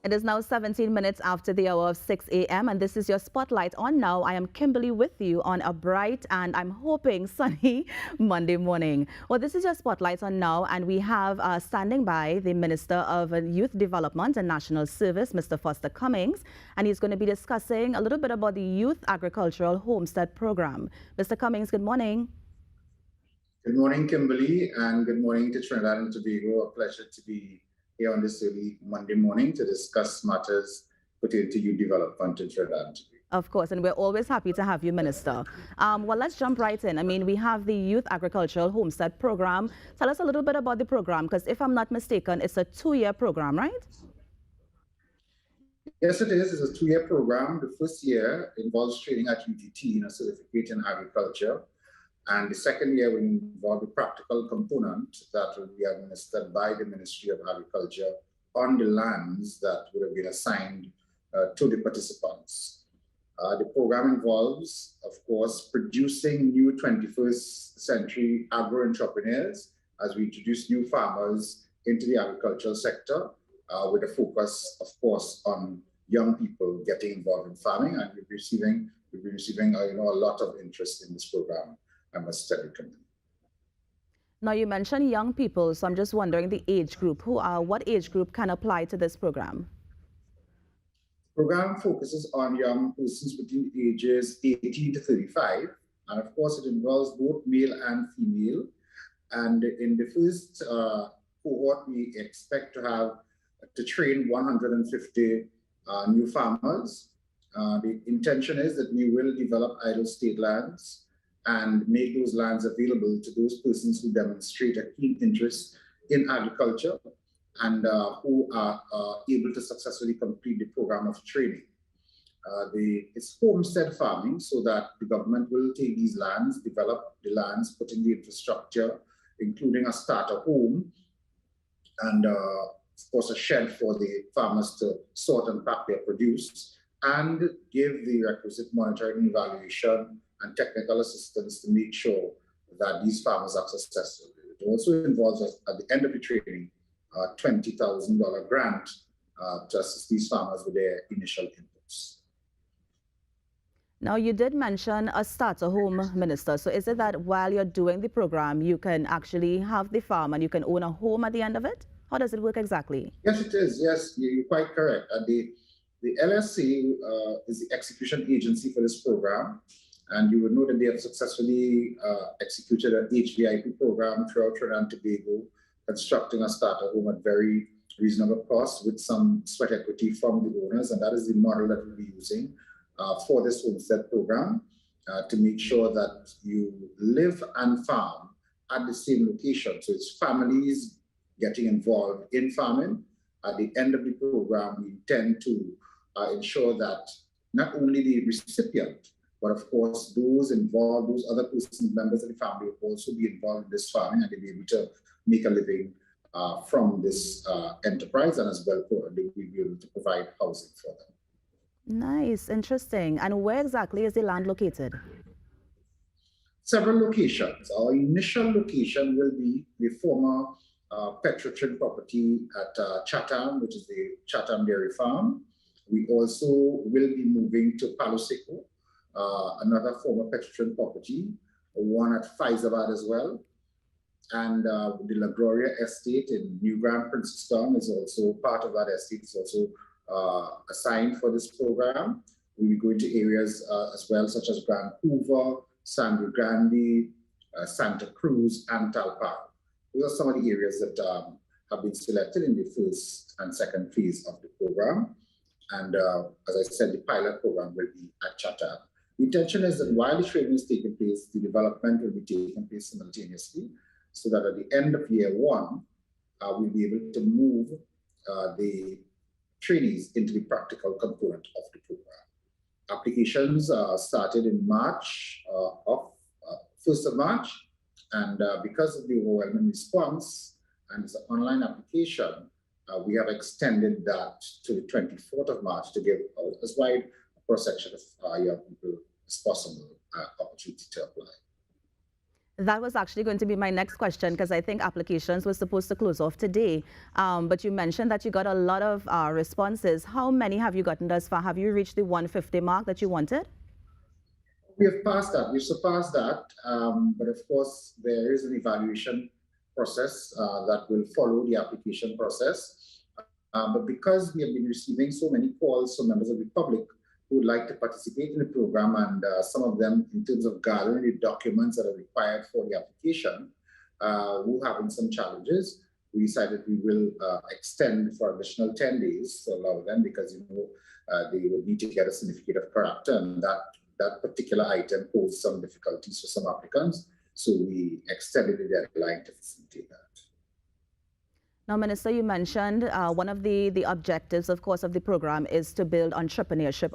It is now 17 minutes after the hour of 6 a.m. and this is your Spotlight on Now. I am Kimberly with you on a bright and I'm hoping sunny Monday morning. Well, this is your Spotlight on Now and we have standing by the Minister of Youth Development and National Service, Mr. Foster Cummings, and he's going to be discussing a little bit about the Youth Agricultural Homestead Programme. Mr. Cummings, good morning. Good morning, Kimberly, and good morning to Trinidad and Tobago. A pleasure to be here on this early Monday morning to discuss matters pertaining to youth development in Trinidad and Tobago. Of course, and we're always happy to have you, Minister. Well, let's jump right in. I mean, we have the Youth Agricultural Homestead Programme. Tell us a little bit about the program, because if I'm not mistaken, it's a 2-year program, right? Yes, it is. It's a 2-year program. The first year involves training at UTT in a certificate in agriculture. And the second year will involve a practical component that will be administered by the Ministry of Agriculture on the lands that would have been assigned to the participants. The program involves, of course, producing new 21st century agro-entrepreneurs as we introduce new farmers into the agricultural sector with a focus, of course, on young people getting involved in farming. And we'll be receiving a lot of interest in this program. I must tell you. Now, you mentioned young people, so I'm just wondering the age group. What age group can apply to this program? The program focuses on young persons between the ages 18 to 35. And of course, it involves both male and female. And in the first cohort, we expect to train 150 new farmers. The intention is that we will develop idle state lands and make those lands available to those persons who demonstrate a keen interest in agriculture and who are able to successfully complete the program of training. It's homestead farming, so that the government will take these lands, develop the lands, put in the infrastructure, including a starter home, and of course a shed for the farmers to sort and pack their produce, and give the requisite monitoring and evaluation and technical assistance to make sure that these farmers are successful. It also involves, at the end of the training, a $20,000 grant to assist these farmers with their initial inputs. Now, you did mention a starter home, Minister. So is it that while you're doing the program, you can actually have the farm and you can own a home at the end of it? How does it work exactly? Yes, it is. Yes, you're quite correct. The LSC is the execution agency for this program. And you would know that they have successfully executed an HVIP program throughout Trinidad and Tobago, constructing a starter home at very reasonable cost with some sweat equity from the owners. And that is the model that we'll be using for this homestead program to make sure that you live and farm at the same location. So it's families getting involved in farming. At the end of the program, we intend to ensure that not only the recipient, but of course, those involved, those other persons, members of the family will also be involved in this farming and they'll be able to make a living from this enterprise, and as well, they'll be able to provide housing for them. Nice, interesting. And where exactly is the land located? Several locations. Our initial location will be the former Petrotrin property at Chatham, which is the Chatham Dairy Farm. We also will be moving to Palo Seco, another former Petrotrin property, one at Faizabad as well. And the La Gloria estate in New Grand Princestown is also part of that estate. It's also assigned for this program. We'll be going to areas as well, such as Grand Hoover, Sangre Grande, Santa Cruz, and Talpa. Those are some of the areas that have been selected in the first and second phase of the program. And as I said, the pilot program will be at Chatham. The intention is that while the training is taking place, the development will be taking place simultaneously, so that at the end of year one, we'll be able to move the trainees into the practical component of the program. Applications started in March, 1st of March, and because of the overwhelming response and it's an online application, we have extended that to the 24th of March to give as wide a cross-section of young people as possible opportunity to apply. That was actually going to be my next question because I think applications were supposed to close off today. But you mentioned that you got a lot of responses. How many have you gotten thus far? Have you reached the 150 mark that you wanted? We have passed that. We've surpassed that. But of course, there is an evaluation process that will follow the application process. But because we have been receiving so many calls from members of the public who would like to participate in the program, and some of them, in terms of gathering the documents that are required for the application, who are having some challenges, we decided we will extend for additional 10 days to allow them, because they would need to get a certificate of character, and that particular item posed some difficulties for some applicants. So we extended the deadline to facilitate that. Now, Minister, you mentioned one of the objectives, of course, of the program is to build entrepreneurship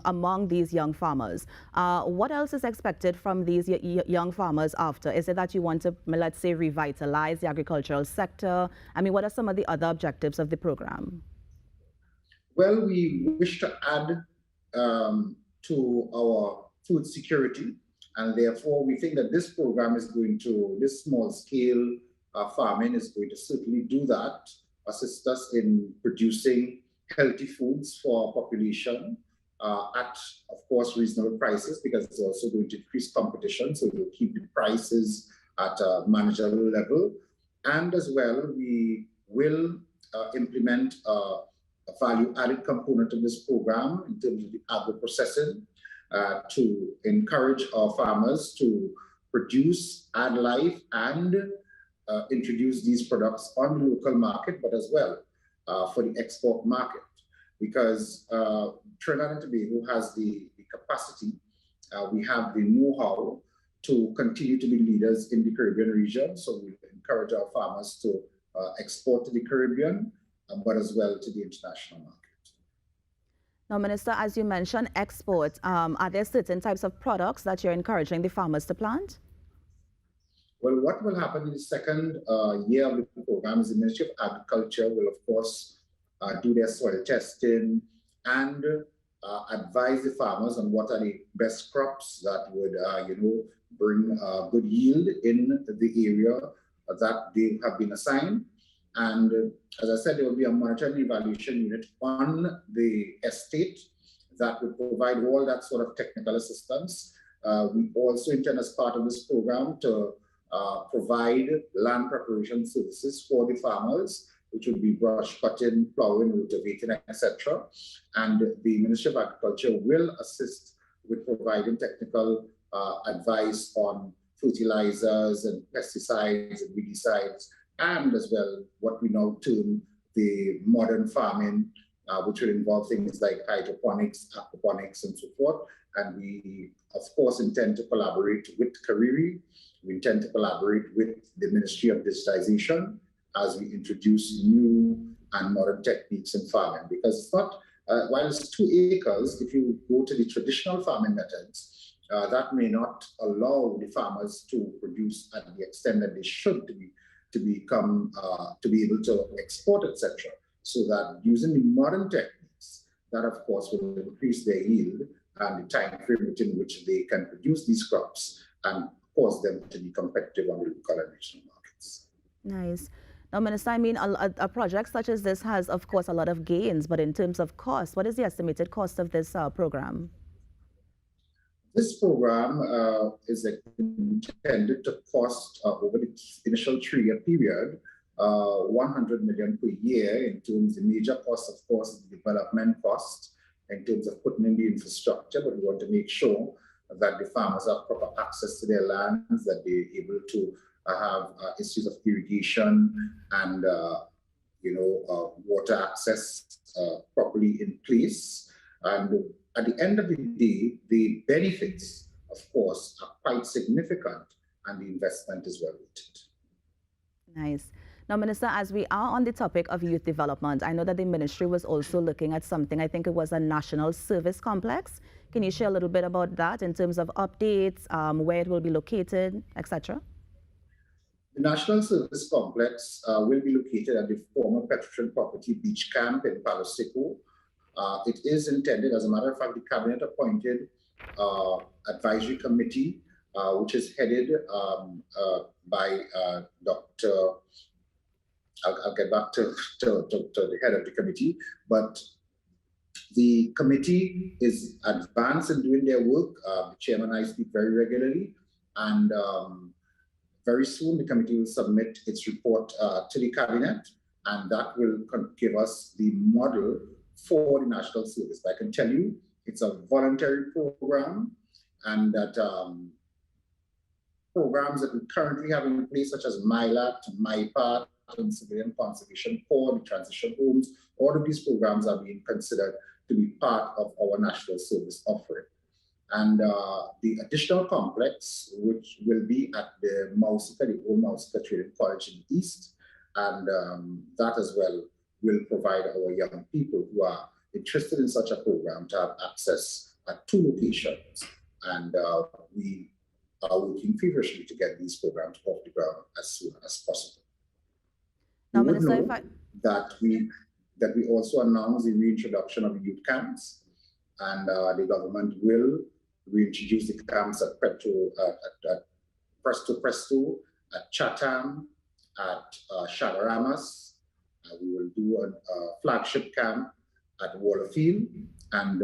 among these young farmers. What else is expected from these young farmers after? Is it that you want to, let's say, revitalize the agricultural sector? I mean, what are some of the other objectives of the program? Well, we wish to add to our food security, and therefore we think that this program is going to, this small scale farming is going to certainly do that, assist us in producing healthy foods for our population at, of course, reasonable prices, because it's also going to increase competition, so we'll keep the prices at a manageable level. And as well, we will implement a value-added component of this program in terms of the agro-processing to encourage our farmers to produce, add life, and introduce these products on the local market, but as well for the export market. Because Trinidad and Tobago has the capacity, we have the know-how to continue to be leaders in the Caribbean region. So we encourage our farmers to export to the Caribbean, but as well to the international market. Now, Minister, as you mentioned, export, are there certain types of products that you're encouraging the farmers to plant? Well, what will happen in the second year of the program is the Ministry of Agriculture will, of course, do their soil testing and advise the farmers on what are the best crops that would, bring good yield in the area that they have been assigned. And as I said, there will be a monitoring evaluation unit on the estate that will provide all that sort of technical assistance. We also intend, as part of this program, to provide land preparation services for the farmers, which would be brush cutting, plowing, cultivating, etc. And the Ministry of Agriculture will assist with providing technical advice on fertilizers and pesticides and weedicides, and as well what we now term the modern farming, which will involve things like hydroponics, aquaponics, and so forth. And we, of course, intend to collaborate with Kariri. We intend to collaborate with the Ministry of Digitization as we introduce new and modern techniques in farming. Because it's not, while it's 2 acres, if you go to the traditional farming methods, that may not allow the farmers to produce at the extent that they should to be able to export, etc. So that using the modern techniques, that of course will increase their yield and the time frame within which they can produce these crops and cause them to be competitive on the local and regional markets. Nice. Now, Minister, I mean, a project such as this has, of course, a lot of gains, but in terms of cost, what is the estimated cost of this program? This program is intended to cost over the initial 3-year period 100 million per year. In terms of the major cost, of course, the development cost in terms of putting in the infrastructure, but we want to make sure that the farmers have proper access to their lands, that they're able to have issues of irrigation and water access properly in place. And at the end of the day, the benefits, of course, are quite significant, and the investment is well worth it. Nice. Now, Minister, as we are on the topic of youth development, I know that the ministry was also looking at something, I think it was a national service complex. Can you share a little bit about that in terms of updates, where it will be located, etc.? The National Service Complex will be located at the former Petrotrin Property Beach Camp in Palo Seco. It is intended, as a matter of fact, the Cabinet appointed advisory committee which is headed by Dr. I'll get back to the head of the committee, but the committee is advanced in doing their work. The chairman and I speak very regularly, and very soon the committee will submit its report to the cabinet, and that will give us the model for the national service. But I can tell you it's a voluntary program, and that programs that we currently have in place, such as MyLat, MyPart, and Civilian Conservation Corps, the transition homes, all of these programs are being considered to be part of our national service offering. And the additional complex, which will be at the Mausika, the old Mausika Training College in the East, and that as well will provide our young people who are interested in such a program to have access at 2 locations. And we are working feverishly to get these programs off the ground as soon as possible. Now, you Minister, would know that we also announced the reintroduction of youth camps, and the government will reintroduce the camps at Presto Presto, at Chatham, at Shadaramas. We will do a flagship camp at Waterfield, and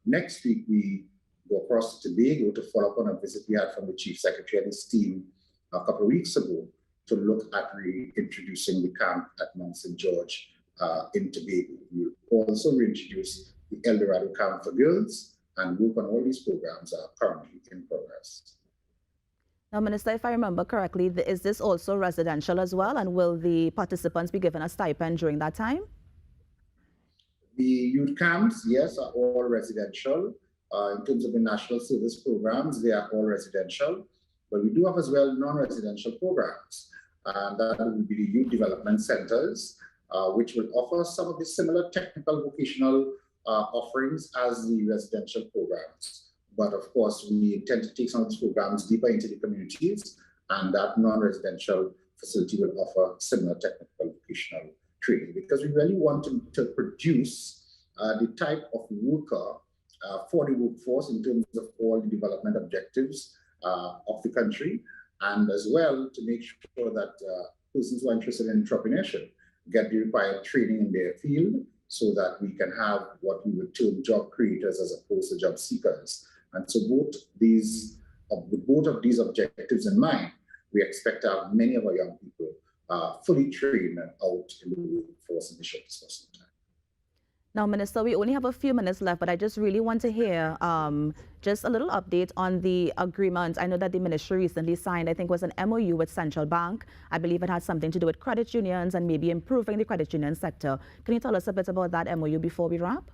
next week we go across to Tobago to follow up on a visit we had from the Chief Secretary and his team a couple of weeks ago to look at reintroducing the camp at Mount St. George in Tobago. We will also reintroduce the El Dorado Camp for girls, and work on all these programs are currently in progress. Now, Minister, if I remember correctly, is this also residential as well, and will the participants be given a stipend during that time? The youth camps, yes, are all residential. In terms of the national service programs, they are all residential, but we do have as well non-residential programs, and that will be the youth development centers, which will offer some of the similar technical vocational offerings as the residential programs. But of course, we intend to take some of these programs deeper into the communities, and that non-residential facility will offer similar technical vocational training, because we really want to produce the type of worker for the workforce in terms of all the development objectives of the country, and as well to make sure that persons who are interested in entrepreneurship get the required training in their field, so that we can have what we would term job creators as opposed to job seekers. And so with both of these objectives in mind, we expect to have many of our young people fully trained and out in the workforce in the shortest possible time. Now, Minister, we only have a few minutes left, but I just really want to hear just a little update on the agreement. I know that the ministry recently signed, I think it was an MOU with Central Bank. I believe it has something to do with credit unions and maybe improving the credit union sector. Can you tell us a bit about that MOU before we wrap?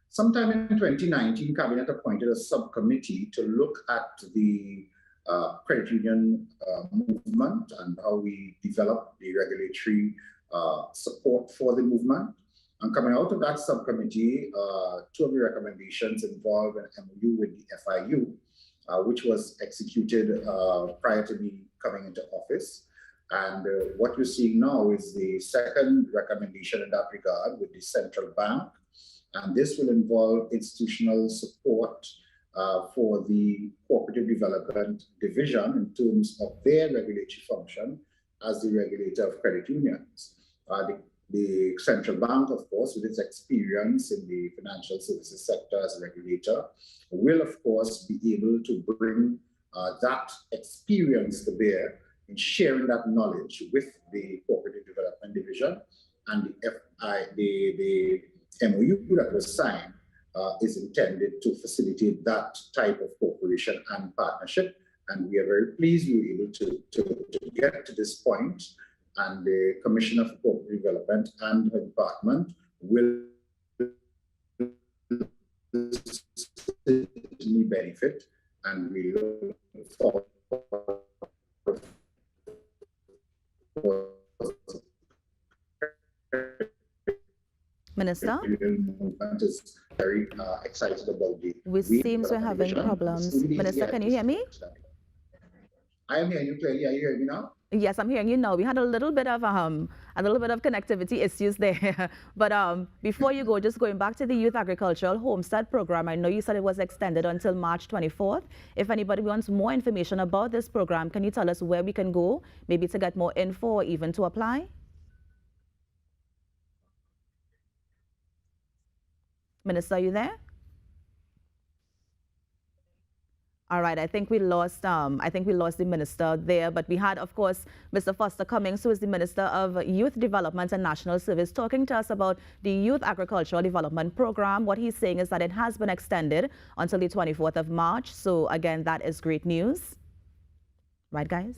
Sometime in 2019, Cabinet appointed a subcommittee to look at the credit union movement and how we develop the regulatory support for the movement. And coming out of that subcommittee, 2 of the recommendations involve an MOU with the FIU, which was executed prior to me coming into office. And what you're seeing now is the second recommendation in that regard with the Central Bank. And this will involve institutional support for the Cooperative Development Division in terms of their regulatory function as the regulator of credit unions. The Central Bank, of course, with its experience in the financial services sector as a regulator, will, of course, be able to bring that experience to bear in sharing that knowledge with the Cooperative Development Division. And the MOU that was signed is intended to facilitate that type of cooperation and partnership. And we are very pleased we were able to get to this point. And the Commissioner for Corporate Development and her department will certainly benefit, and we look forward Minister? movement is very excited about the. We seem to be having problems. Minister, can you hear me? I am hearing you clearly. Are you hearing me now? Yes, I'm hearing you now. We had a little bit of connectivity issues there. But before you go, just going back to the Youth Agricultural Homestead Program, I know you said it was extended until March 24th. If anybody wants more information about this program, can you tell us where we can go, maybe to get more info or even to apply? Minister, are you there? All right, I think we lost the minister there, but we had, of course, Mr. Foster Cummings, who is the Minister of Youth Development and National Service, talking to us about the Youth Agricultural Development Program. What he's saying is that it has been extended until the 24th of March. So again, that is great news. Right, guys?